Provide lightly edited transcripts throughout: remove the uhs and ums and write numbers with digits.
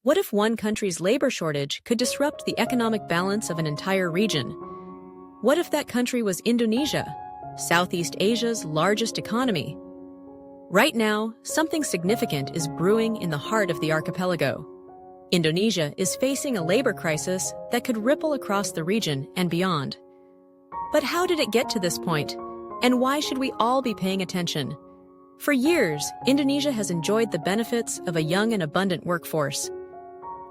What if one country's labor shortage could disrupt the economic balance of an entire region? What if that country was Indonesia, Southeast Asia's largest economy? Right now, something significant is brewing in the heart of the archipelago. Indonesia is facing a labor crisis that could ripple across the region and beyond. But how did it get to this point? And why should we all be paying attention? For years, Indonesia has enjoyed the benefits of a young and abundant workforce.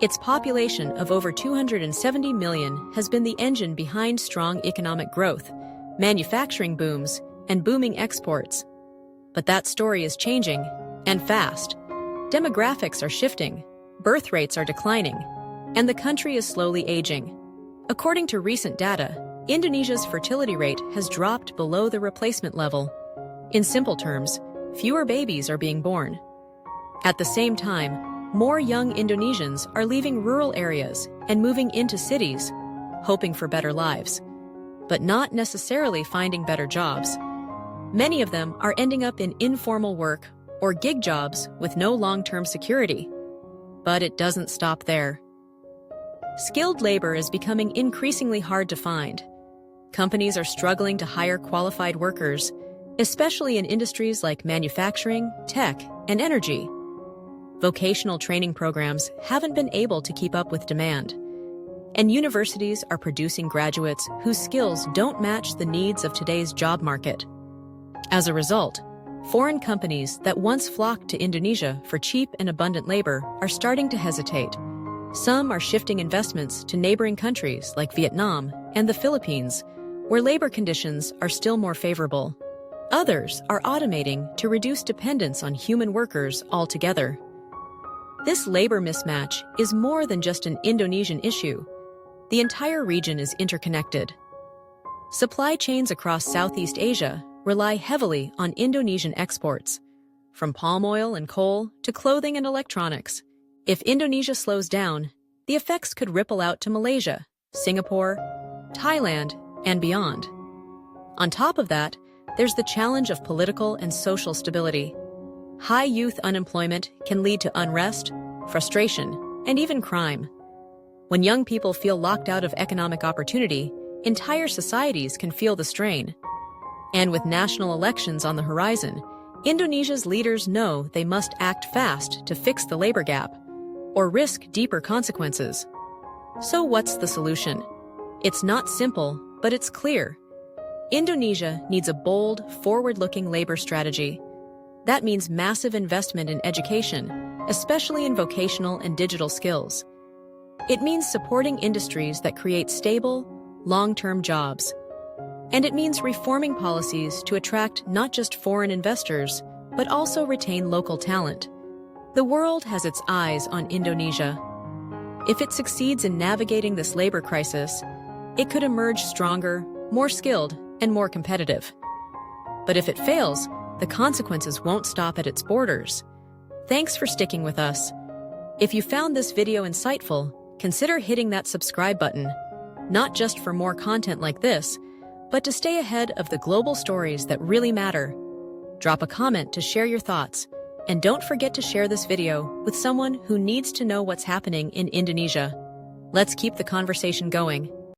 Its population of over 270 million has been the engine behind strong economic growth, manufacturing booms, and booming exports. But that story is changing, and fast. Demographics are shifting, birth rates are declining, and the country is slowly aging. According to recent data, Indonesia's fertility rate has dropped below the replacement level. In simple terms, fewer babies are being born. At the same time, more young Indonesians are leaving rural areas and moving into cities, hoping for better lives, but not necessarily finding better jobs. Many of them are ending up in informal work or gig jobs with no long-term security. But it doesn't stop there. Skilled labor is becoming increasingly hard to find. Companies are struggling to hire qualified workers, especially in industries like manufacturing, tech, and energy. Vocational training programs haven't been able to keep up with demand, and universities are producing graduates whose skills don't match the needs of today's job market. As a result, foreign companies that once flocked to Indonesia for cheap and abundant labor are starting to hesitate. Some are shifting investments to neighboring countries like Vietnam and the Philippines, where labor conditions are still more favorable. Others are automating to reduce dependence on human workers altogether. This labor mismatch is more than just an Indonesian issue. The entire region is interconnected. Supply chains across Southeast Asia rely heavily on Indonesian exports, from palm oil and coal to clothing and electronics. If Indonesia slows down, the effects could ripple out to Malaysia, Singapore, Thailand, and beyond. On top of that, there's the challenge of political and social stability. High youth unemployment can lead to unrest, frustration, and even crime. When young people feel locked out of economic opportunity, entire societies can feel the strain. And with national elections on the horizon, Indonesia's leaders know they must act fast to fix the labor gap, or risk deeper consequences. So what's the solution? It's not simple, but it's clear. Indonesia needs a bold, forward-looking labor strategy. That means massive investment in education, especially in vocational and digital skills. It means supporting industries that create stable, long-term jobs. And it means reforming policies to attract not just foreign investors, but also retain local talent. The world has its eyes on Indonesia. If it succeeds in navigating this labor crisis, it could emerge stronger, more skilled, and more competitive. But if it fails, the consequences won't stop at its borders. Thanks for sticking with us. If you found this video insightful, consider hitting that subscribe button, not just for more content like this, but to stay ahead of the global stories that really matter. Drop a comment to share your thoughts, and don't forget to share this video with someone who needs to know what's happening in Indonesia. Let's keep the conversation going.